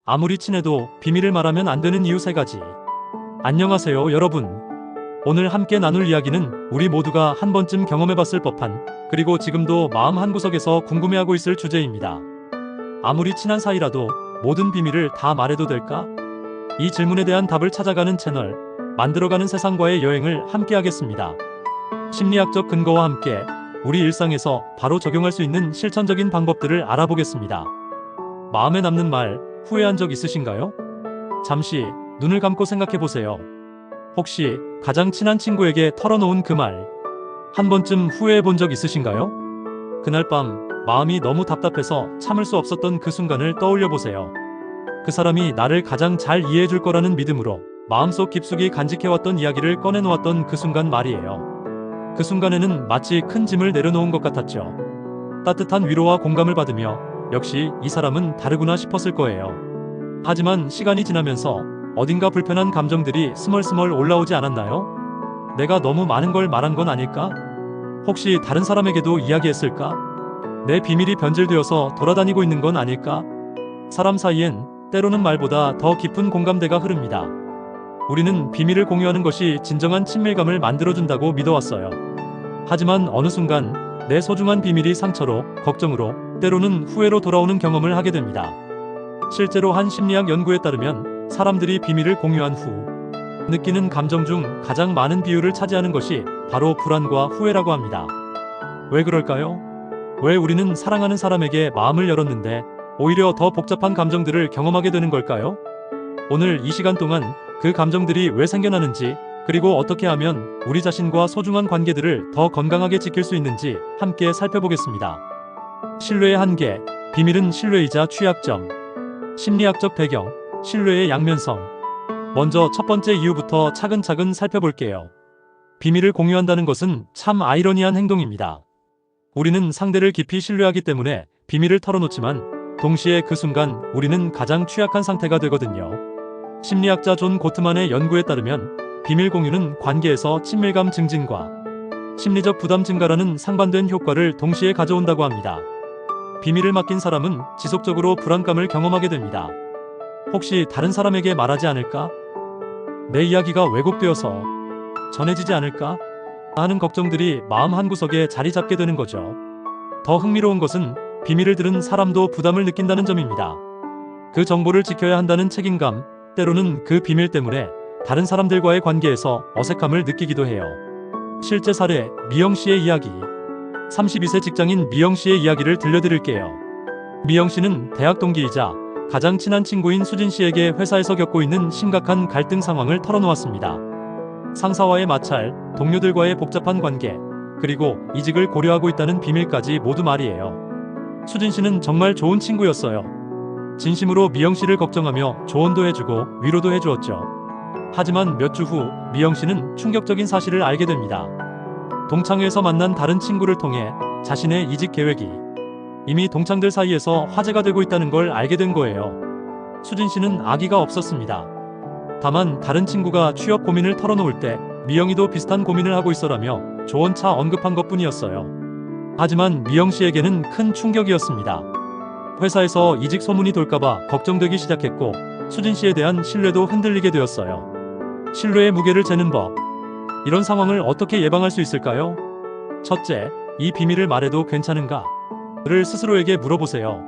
아무리 친해도 비밀을 말하면 안 되는 이유 3가지. 안녕하세요, 여러분. 오늘 함께 나눌 이야기는 우리 모두가 한 번쯤 경험해봤을 법한, 그리고 지금도 마음 한구석에서 궁금해하고 있을 주제입니다. 아무리 친한 사이라도 모든 비밀을 다 말해도 될까? 이 질문에 대한 답을 찾아가는 채널, 만들어가는 세상과의 여행을 함께 하겠습니다. 심리학적 근거와 함께 우리 일상에서 바로 적용할 수 있는 실천적인 방법들을 알아보겠습니다. 마음에 남는 말, 후회한 적 있으신가요? 잠시 눈을 감고 생각해 보세요. 혹시 가장 친한 친구에게 털어놓은 그 말, 한 번쯤 후회해 본 적 있으신가요? 그날 밤 마음이 너무 답답해서 참을 수 없었던 그 순간을 떠올려 보세요. 그 사람이 나를 가장 잘 이해해 줄 거라는 믿음으로 마음속 깊숙이 간직해왔던 이야기를 꺼내놓았던 그 순간 말이에요. 그 순간에는 마치 큰 짐을 내려놓은 것 같았죠. 따뜻한 위로와 공감을 받으며 역시 이 사람은 다르구나 싶었을 거예요. 하지만 시간이 지나면서 어딘가 불편한 감정들이 스멀스멀 올라오지 않았나요? 내가 너무 많은 걸 말한 건 아닐까? 혹시 다른 사람에게도 이야기했을까? 내 비밀이 변질되어서 돌아다니고 있는 건 아닐까? 사람 사이엔 때로는 말보다 더 깊은 공감대가 흐릅니다. 우리는 비밀을 공유하는 것이 진정한 친밀감을 만들어준다고 믿어왔어요. 하지만 어느 순간 내 소중한 비밀이 상처로, 걱정으로, 때로는 후회로 돌아오는 경험을 하게 됩니다. 실제로 한 심리학 연구에 따르면 사람들이 비밀을 공유한 후 느끼는 감정 중 가장 많은 비율을 차지하는 것이 바로 불안과 후회라고 합니다. 왜 그럴까요? 왜 우리는 사랑하는 사람에게 마음을 열었는데 오히려 더 복잡한 감정들을 경험하게 되는 걸까요? 오늘 이 시간 동안 그 감정들이 왜 생겨나는지, 그리고 어떻게 하면 우리 자신과 소중한 관계들을 더 건강하게 지킬 수 있는지 함께 살펴보겠습니다. 신뢰의 한계, 비밀은 신뢰이자 취약점. 심리학적 배경, 신뢰의 양면성. 먼저 첫 번째 이유부터 차근차근 살펴볼게요. 비밀을 공유한다는 것은 참 아이러니한 행동입니다. 우리는 상대를 깊이 신뢰하기 때문에 비밀을 털어놓지만 동시에 그 순간 우리는 가장 취약한 상태가 되거든요. 심리학자 존 고트만의 연구에 따르면 비밀 공유는 관계에서 친밀감 증진과 심리적 부담 증가라는 상반된 효과를 동시에 가져온다고 합니다. 비밀을 맡긴 사람은 지속적으로 불안감을 경험하게 됩니다. 혹시 다른 사람에게 말하지 않을까? 내 이야기가 왜곡되어서 전해지지 않을까? 하는 걱정들이 마음 한구석에 자리 잡게 되는 거죠. 더 흥미로운 것은 비밀을 들은 사람도 부담을 느낀다는 점입니다. 그 정보를 지켜야 한다는 책임감, 때로는 그 비밀 때문에 다른 사람들과의 관계에서 어색함을 느끼기도 해요. 실제 사례, 미영 씨의 이야기. 32세 직장인 미영 씨의 이야기를 들려드릴게요. 미영 씨는 대학 동기이자 가장 친한 친구인 수진 씨에게 회사에서 겪고 있는 심각한 갈등 상황을 털어놓았습니다. 상사와의 마찰, 동료들과의 복잡한 관계, 그리고 이직을 고려하고 있다는 비밀까지 모두 말이에요. 수진 씨는 정말 좋은 친구였어요. 진심으로 미영 씨를 걱정하며 조언도 해주고 위로도 해주었죠. 하지만 몇 주 후 미영 씨는 충격적인 사실을 알게 됩니다. 동창회에서 만난 다른 친구를 통해 자신의 이직 계획이 이미 동창들 사이에서 화제가 되고 있다는 걸 알게 된 거예요. 수진 씨는 아기가 없었습니다. 다만 다른 친구가 취업 고민을 털어놓을 때 미영이도 비슷한 고민을 하고 있어라며 조언차 언급한 것뿐이었어요. 하지만 미영 씨에게는 큰 충격이었습니다. 회사에서 이직 소문이 돌까봐 걱정되기 시작했고 수진 씨에 대한 신뢰도 흔들리게 되었어요. 신뢰의 무게를 재는 법. 이런 상황을 어떻게 예방할 수 있을까요? 첫째, 이 비밀을 말해도 괜찮은가? 를 스스로에게 물어보세요.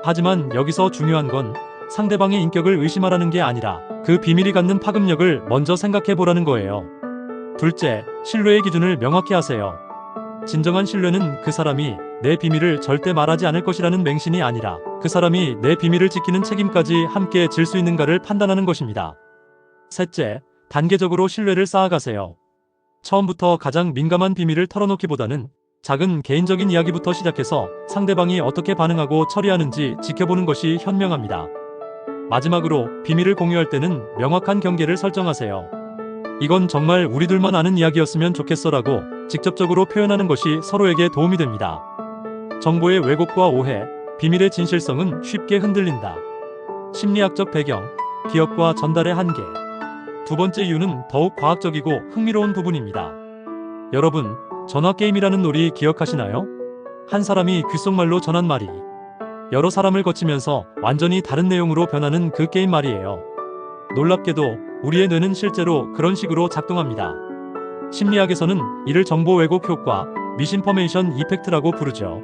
하지만 여기서 중요한 건 상대방의 인격을 의심하라는 게 아니라 그 비밀이 갖는 파급력을 먼저 생각해 보라는 거예요. 둘째, 신뢰의 기준을 명확히 하세요. 진정한 신뢰는 그 사람이 내 비밀을 절대 말하지 않을 것이라는 맹신이 아니라 그 사람이 내 비밀을 지키는 책임까지 함께 질 수 있는가를 판단하는 것입니다. 셋째, 단계적으로 신뢰를 쌓아가세요. 처음부터 가장 민감한 비밀을 털어놓기보다는 작은 개인적인 이야기부터 시작해서 상대방이 어떻게 반응하고 처리하는지 지켜보는 것이 현명합니다. 마지막으로 비밀을 공유할 때는 명확한 경계를 설정하세요. 이건 정말 우리 둘만 아는 이야기였으면 좋겠어라고 직접적으로 표현하는 것이 서로에게 도움이 됩니다. 정보의 왜곡과 오해, 비밀의 진실성은 쉽게 흔들린다. 심리학적 배경, 기억과 전달의 한계. 두 번째 이유는 더욱 과학적이고 흥미로운 부분입니다. 여러분, 전화게임이라는 놀이 기억하시나요? 한 사람이 귓속말로 전한 말이 여러 사람을 거치면서 완전히 다른 내용으로 변하는 그 게임 말이에요. 놀랍게도 우리의 뇌는 실제로 그런 식으로 작동합니다. 심리학에서는 이를 정보 왜곡 효과, 미신퍼메이션 이펙트라고 부르죠.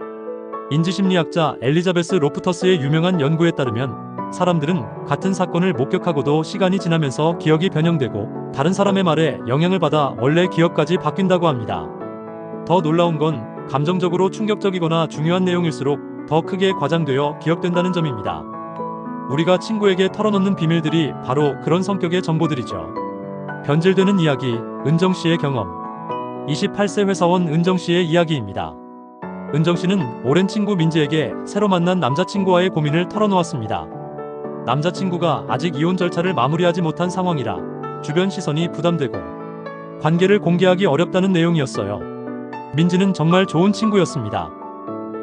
인지심리학자 엘리자베스 로프터스의 유명한 연구에 따르면 사람들은 같은 사건을 목격하고도 시간이 지나면서 기억이 변형되고 다른 사람의 말에 영향을 받아 원래 기억까지 바뀐다고 합니다. 더 놀라운 건 감정적으로 충격적이거나 중요한 내용일수록 더 크게 과장되어 기억된다는 점입니다. 우리가 친구에게 털어놓는 비밀들이 바로 그런 성격의 정보들이죠. 변질되는 이야기, 은정씨의 경험. 28세 회사원 은정씨의 이야기입니다. 은정씨는 오랜 친구 민지에게 새로 만난 남자친구와의 고민을 털어놓았습니다. 남자친구가 아직 이혼 절차를 마무리하지 못한 상황이라 주변 시선이 부담되고 관계를 공개하기 어렵다는 내용이었어요. 민지는 정말 좋은 친구였습니다.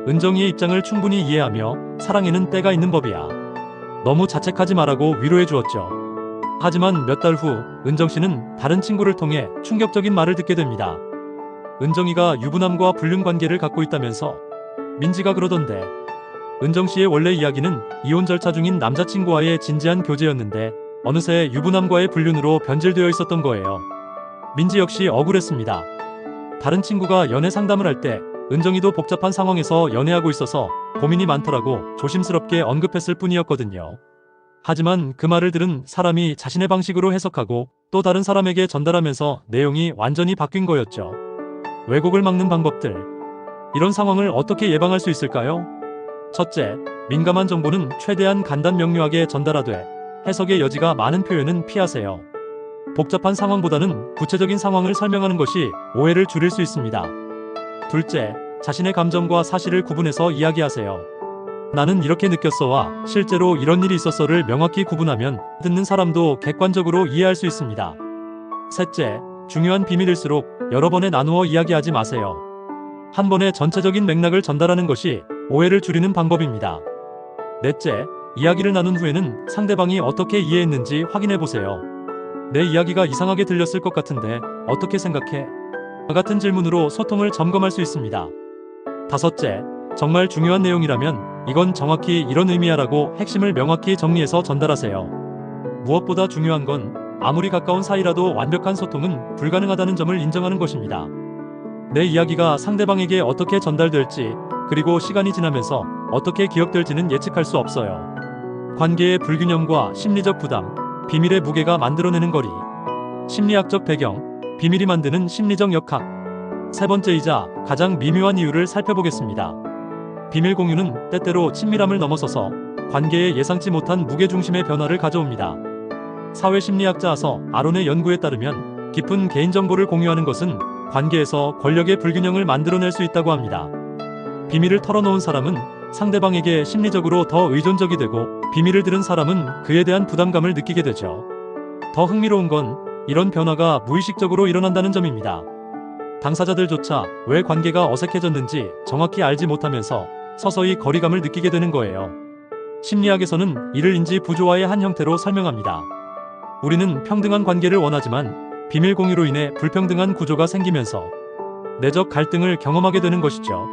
은정이의 입장을 충분히 이해하며 사랑에는 때가 있는 법이야. 너무 자책하지 말라고 위로해 주었죠. 하지만 몇 달 후 은정씨는 다른 친구를 통해 충격적인 말을 듣게 됩니다. 은정이가 유부남과 불륜 관계를 갖고 있다면서. 민지가 그러던데. 은정씨의 원래 이야기는 이혼 절차 중인 남자친구와의 진지한 교제였는데 어느새 유부남과의 불륜으로 변질되어 있었던 거예요. 민지 역시 억울했습니다. 다른 친구가 연애 상담을 할 때 은정이도 복잡한 상황에서 연애하고 있어서 고민이 많더라고 조심스럽게 언급했을 뿐이었거든요. 하지만 그 말을 들은 사람이 자신의 방식으로 해석하고 또 다른 사람에게 전달하면서 내용이 완전히 바뀐 거였죠. 왜곡을 막는 방법들. 이런 상황을 어떻게 예방할 수 있을까요? 첫째, 민감한 정보는 최대한 간단 명료하게 전달하되 해석의 여지가 많은 표현은 피하세요. 복잡한 상황보다는 구체적인 상황을 설명하는 것이 오해를 줄일 수 있습니다. 둘째, 자신의 감정과 사실을 구분해서 이야기하세요. 나는 이렇게 느꼈어와 실제로 이런 일이 있었어를 명확히 구분하면 듣는 사람도 객관적으로 이해할 수 있습니다. 셋째, 중요한 비밀일수록 여러 번에 나누어 이야기하지 마세요. 한 번에 전체적인 맥락을 전달하는 것이 오해를 줄이는 방법입니다. 넷째, 이야기를 나눈 후에는 상대방이 어떻게 이해했는지 확인해 보세요. 내 이야기가 이상하게 들렸을 것 같은데 어떻게 생각해? 같은 질문으로 소통을 점검할 수 있습니다. 다섯째, 정말 중요한 내용이라면 이건 정확히 이런 의미야라고 핵심을 명확히 정리해서 전달하세요. 무엇보다 중요한 건 아무리 가까운 사이라도 완벽한 소통은 불가능하다는 점을 인정하는 것입니다. 내 이야기가 상대방에게 어떻게 전달될지 그리고 시간이 지나면서 어떻게 기억될지는 예측할 수 없어요. 관계의 불균형과 심리적 부담, 비밀의 무게가 만들어내는 거리. 심리학적 배경, 비밀이 만드는 심리적 역학. 세 번째이자 가장 미묘한 이유를 살펴보겠습니다. 비밀 공유는 때때로 친밀함을 넘어서서 관계에 예상치 못한 무게중심의 변화를 가져옵니다. 사회심리학자 아론의 연구에 따르면 깊은 개인정보를 공유하는 것은 관계에서 권력의 불균형을 만들어낼 수 있다고 합니다. 비밀을 털어놓은 사람은 상대방에게 심리적으로 더 의존적이 되고 비밀을 들은 사람은 그에 대한 부담감을 느끼게 되죠. 더 흥미로운 건 이런 변화가 무의식적으로 일어난다는 점입니다. 당사자들조차 왜 관계가 어색해졌는지 정확히 알지 못하면서 서서히 거리감을 느끼게 되는 거예요. 심리학에서는 이를 인지 부조화의 한 형태로 설명합니다. 우리는 평등한 관계를 원하지만 비밀 공유로 인해 불평등한 구조가 생기면서 내적 갈등을 경험하게 되는 것이죠.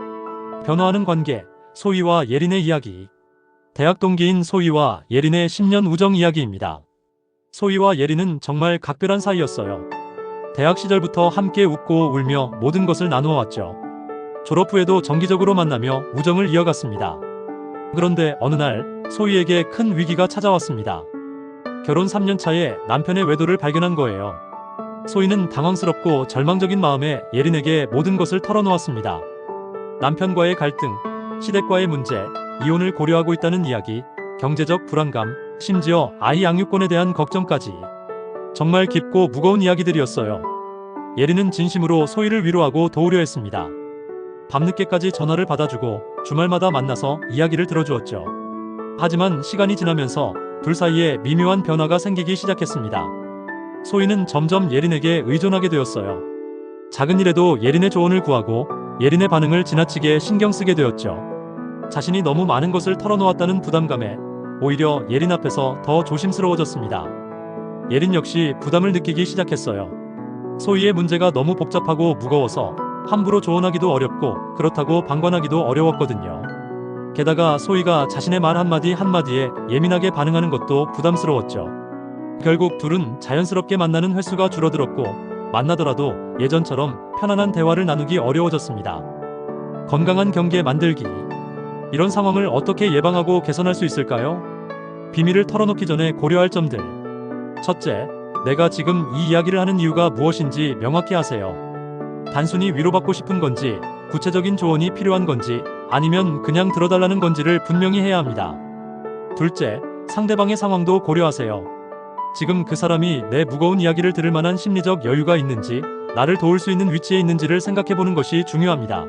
변화하는 관계, 소희와 예린의 이야기. 대학 동기인 소희와 예린의 10년 우정 이야기입니다. 소희와 예린은 정말 각별한 사이였어요. 대학 시절부터 함께 웃고 울며 모든 것을 나누어 왔죠. 졸업 후에도 정기적으로 만나며 우정을 이어갔습니다. 그런데 어느 날 소희에게 큰 위기가 찾아왔습니다. 결혼 3년 차에 남편의 외도를 발견한 거예요. 소희는 당황스럽고 절망적인 마음에 예린에게 모든 것을 털어놓았습니다. 남편과의 갈등, 시댁과의 문제, 이혼을 고려하고 있다는 이야기, 경제적 불안감, 심지어 아이 양육권에 대한 걱정까지. 정말 깊고 무거운 이야기들이었어요. 예린은 진심으로 소희를 위로하고 도우려 했습니다. 밤늦게까지 전화를 받아주고 주말마다 만나서 이야기를 들어주었죠. 하지만 시간이 지나면서 둘 사이에 미묘한 변화가 생기기 시작했습니다. 소희는 점점 예린에게 의존하게 되었어요. 작은 일에도 예린의 조언을 구하고 예린의 반응을 지나치게 신경 쓰게 되었죠. 자신이 너무 많은 것을 털어놓았다는 부담감에 오히려 예린 앞에서 더 조심스러워졌습니다. 예린 역시 부담을 느끼기 시작했어요. 소희의 문제가 너무 복잡하고 무거워서 함부로 조언하기도 어렵고 그렇다고 방관하기도 어려웠거든요. 게다가 소희가 자신의 말 한마디 한마디에 예민하게 반응하는 것도 부담스러웠죠. 결국 둘은 자연스럽게 만나는 횟수가 줄어들었고 만나더라도 예전처럼 편안한 대화를 나누기 어려워졌습니다. 건강한 경계 만들기. 이런 상황을 어떻게 예방하고 개선할 수 있을까요? 비밀을 털어놓기 전에 고려할 점들. 첫째, 내가 지금 이 이야기를 하는 이유가 무엇인지 명확히 하세요. 단순히 위로받고 싶은 건지, 구체적인 조언이 필요한 건지, 아니면 그냥 들어달라는 건지를 분명히 해야 합니다. 둘째, 상대방의 상황도 고려하세요. 지금 그 사람이 내 무거운 이야기를 들을 만한 심리적 여유가 있는지, 나를 도울 수 있는 위치에 있는지를 생각해보는 것이 중요합니다.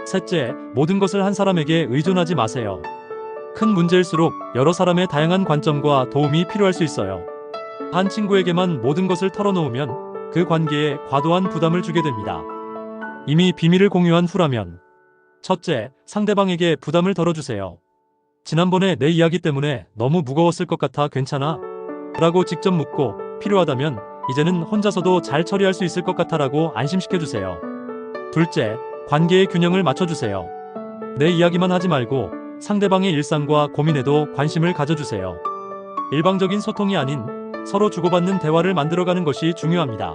셋째, 모든 것을 한 사람에게 의존하지 마세요. 큰 문제일수록 여러 사람의 다양한 관점과 도움이 필요할 수 있어요. 한 친구에게만 모든 것을 털어놓으면 그 관계에 과도한 부담을 주게 됩니다. 이미 비밀을 공유한 후라면. 첫째, 상대방에게 부담을 덜어주세요. 지난번에 내 이야기 때문에 너무 무거웠을 것 같아 괜찮아? 라고 직접 묻고 필요하다면 이제는 혼자서도 잘 처리할 수 있을 것 같아 라고 안심시켜주세요. 둘째, 관계의 균형을 맞춰주세요. 내 이야기만 하지 말고 상대방의 일상과 고민에도 관심을 가져주세요. 일방적인 소통이 아닌 서로 주고받는 대화를 만들어가는 것이 중요합니다.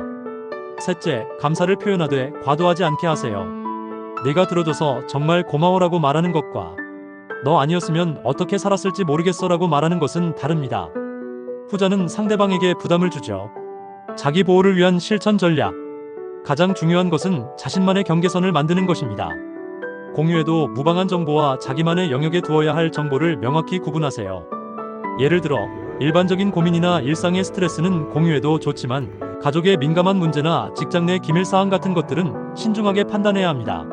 셋째, 감사를 표현하되 과도하지 않게 하세요. 네가 들어줘서 정말 고마워라고 말하는 것과 너 아니었으면 어떻게 살았을지 모르겠어라고 말하는 것은 다릅니다. 후자는 상대방에게 부담을 주죠. 자기 보호를 위한 실천 전략. 가장 중요한 것은 자신만의 경계선을 만드는 것입니다. 공유에도 무방한 정보와 자기만의 영역에 두어야 할 정보를 명확히 구분하세요. 예를 들어 일반적인 고민이나 일상의 스트레스는 공유해도 좋지만 가족의 민감한 문제나 직장 내 기밀사항 같은 것들은 신중하게 판단해야 합니다.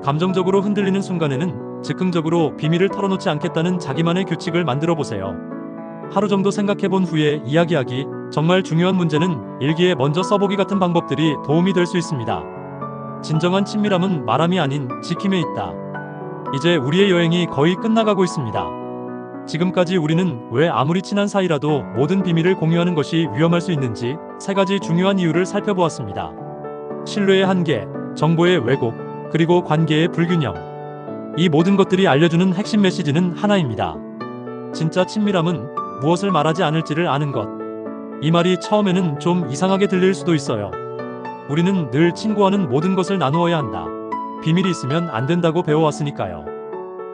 감정적으로 흔들리는 순간에는 즉흥적으로 비밀을 털어놓지 않겠다는 자기만의 규칙을 만들어 보세요. 하루 정도 생각해본 후에 이야기하기, 정말 중요한 문제는 일기에 먼저 써보기 같은 방법들이 도움이 될 수 있습니다. 진정한 친밀함은 말함이 아닌 지킴에 있다. 이제 우리의 여행이 거의 끝나가고 있습니다. 지금까지 우리는 왜 아무리 친한 사이라도 모든 비밀을 공유하는 것이 위험할 수 있는지 3가지 중요한 이유를 살펴보았습니다. 신뢰의 한계, 정보의 왜곡, 그리고 관계의 불균형. 이 모든 것들이 알려주는 핵심 메시지는 하나입니다. 진짜 친밀함은 무엇을 말하지 않을지를 아는 것. 이 말이 처음에는 좀 이상하게 들릴 수도 있어요. 우리는 늘 친구와는 모든 것을 나누어야 한다. 비밀이 있으면 안 된다고 배워왔으니까요.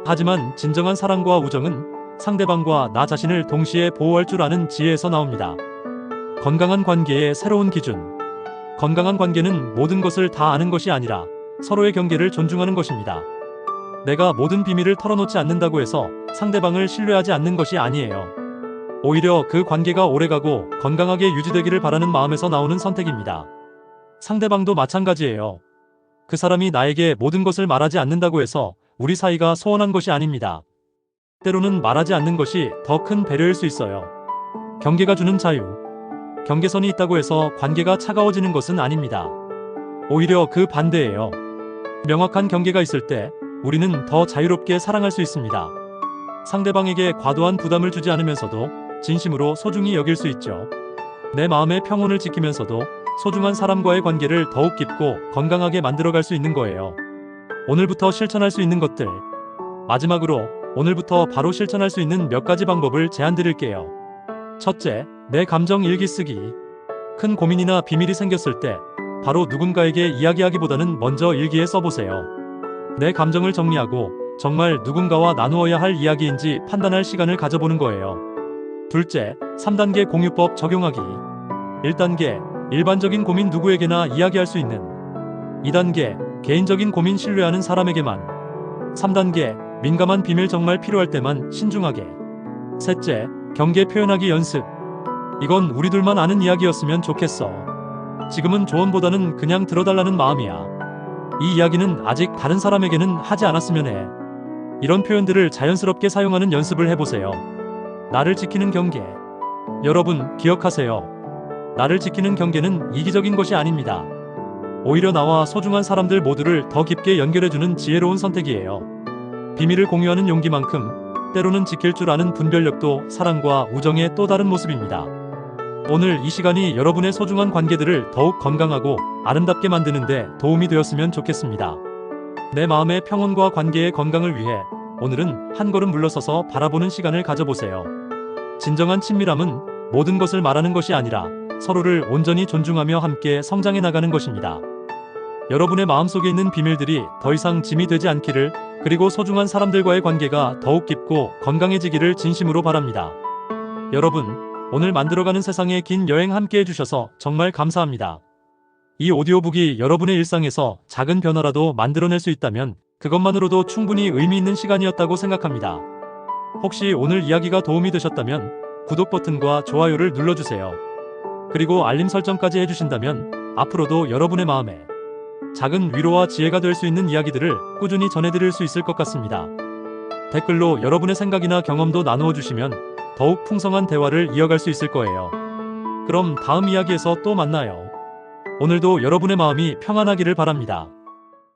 하지만 진정한 사랑과 우정은 상대방과 나 자신을 동시에 보호할 줄 아는 지혜에서 나옵니다. 건강한 관계의 새로운 기준. 건강한 관계는 모든 것을 다 아는 것이 아니라 서로의 경계를 존중하는 것입니다. 내가 모든 비밀을 털어놓지 않는다고 해서 상대방을 신뢰하지 않는 것이 아니에요. 오히려 그 관계가 오래가고 건강하게 유지되기를 바라는 마음에서 나오는 선택입니다. 상대방도 마찬가지예요. 그 사람이 나에게 모든 것을 말하지 않는다고 해서 우리 사이가 소원한 것이 아닙니다. 때로는 말하지 않는 것이 더 큰 배려일 수 있어요. 경계가 주는 자유. 경계선이 있다고 해서 관계가 차가워지는 것은 아닙니다. 오히려 그 반대예요. 명확한 경계가 있을 때 우리는 더 자유롭게 사랑할 수 있습니다. 상대방에게 과도한 부담을 주지 않으면서도 진심으로 소중히 여길 수 있죠. 내 마음의 평온을 지키면서도 소중한 사람과의 관계를 더욱 깊고 건강하게 만들어갈 수 있는 거예요. 오늘부터 실천할 수 있는 것들. 마지막으로 오늘부터 바로 실천할 수 있는 몇 가지 방법을 제안드릴게요. 첫째, 내 감정 일기 쓰기. 큰 고민이나 비밀이 생겼을 때 바로 누군가에게 이야기하기보다는 먼저 일기에 써보세요. 내 감정을 정리하고 정말 누군가와 나누어야 할 이야기인지 판단할 시간을 가져보는 거예요. 둘째, 3단계 공유법 적용하기. 1단계, 일반적인 고민 누구에게나 이야기할 수 있는. 2단계, 개인적인 고민 신뢰하는 사람에게만. 3단계, 민감한 비밀 정말 필요할 때만 신중하게. 셋째, 경계 표현하기 연습. 이건 우리 둘만 아는 이야기였으면 좋겠어. 지금은 조언보다는 그냥 들어달라는 마음이야. 이 이야기는 아직 다른 사람에게는 하지 않았으면 해. 이런 표현들을 자연스럽게 사용하는 연습을 해보세요. 나를 지키는 경계. 여러분, 기억하세요. 나를 지키는 경계는 이기적인 것이 아닙니다. 오히려 나와 소중한 사람들 모두를 더 깊게 연결해주는 지혜로운 선택이에요. 비밀을 공유하는 용기만큼 때로는 지킬 줄 아는 분별력도 사랑과 우정의 또 다른 모습입니다. 오늘 이 시간이 여러분의 소중한 관계들을 더욱 건강하고 아름답게 만드는 데 도움이 되었으면 좋겠습니다. 내 마음의 평온과 관계의 건강을 위해 오늘은 한 걸음 물러서서 바라보는 시간을 가져보세요. 진정한 친밀함은 모든 것을 말하는 것이 아니라 서로를 온전히 존중하며 함께 성장해 나가는 것입니다. 여러분의 마음속에 있는 비밀들이 더 이상 짐이 되지 않기를, 그리고 소중한 사람들과의 관계가 더욱 깊고 건강해지기를 진심으로 바랍니다. 여러분, 오늘 만들어가는 세상의 긴 여행 함께 해주셔서 정말 감사합니다. 이 오디오북이 여러분의 일상에서 작은 변화라도 만들어낼 수 있다면 그것만으로도 충분히 의미 있는 시간이었다고 생각합니다. 혹시 오늘 이야기가 도움이 되셨다면 구독 버튼과 좋아요를 눌러주세요. 그리고 알림 설정까지 해주신다면 앞으로도 여러분의 마음에 작은 위로와 지혜가 될 수 있는 이야기들을 꾸준히 전해드릴 수 있을 것 같습니다. 댓글로 여러분의 생각이나 경험도 나누어 주시면 더욱 풍성한 대화를 이어갈 수 있을 거예요. 그럼 다음 이야기에서 또 만나요. 오늘도 여러분의 마음이 평안하기를 바랍니다.